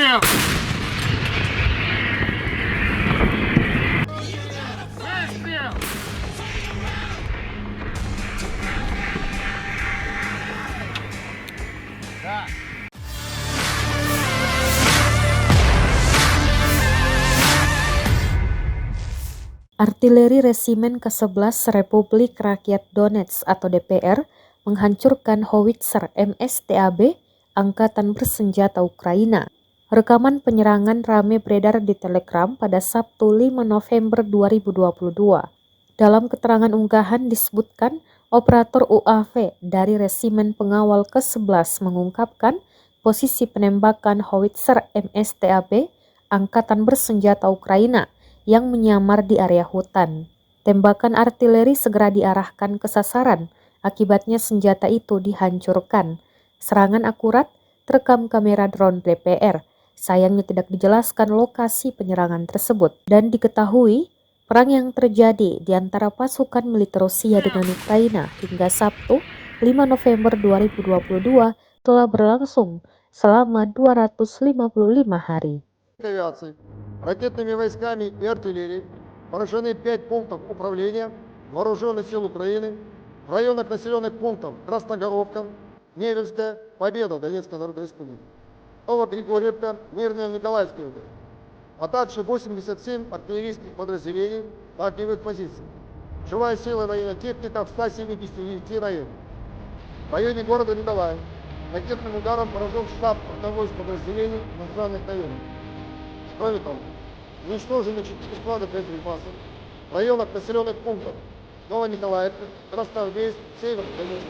Выстрел! Выстрел! Да. Artileri Resimen ke-11 Republik Rakyat Donetsk atau DPR menghancurkan howitzer MSTAB Angkatan Bersenjata Ukraina. Rekaman penyerangan rame beredar di Telegram pada Sabtu 5 November 2022. Dalam keterangan unggahan disebutkan operator UAV dari Resimen Pengawal ke-11 mengungkapkan posisi penembakan howitzer MSTAB Angkatan Bersenjata Ukraina yang menyamar di area hutan. Tembakan artileri segera diarahkan ke sasaran, akibatnya senjata itu dihancurkan. Serangan akurat terekam kamera drone DPR. Sayangnya tidak dijelaskan lokasi penyerangan tersebut. Dan diketahui, perang yang terjadi di antara pasukan militer Rusia dengan Ukraina hingga Sabtu 5 November 2022 telah berlangsung selama 255 hari. Авиации, ракетными войсками и артиллерией поражены 5 пунктов управления Вооруженных сил Украины в районах населенных пунктов Красногоровка, Невельская, Победа Донецкой Народной Республики, Новогригорьевка, Мирная Николаевская область, а также 87 артиллерийских подразделений на огневых позициях. Живая сила военная техника в 179 районах. В районе города Николаев ракетным ударом поражен штаб одного из подразделений в названных районах. Кроме того, уничтожены 4 склада боеприпасов в районах населенных пунктов Новониколаевка, Красноармейск, Северодонецк.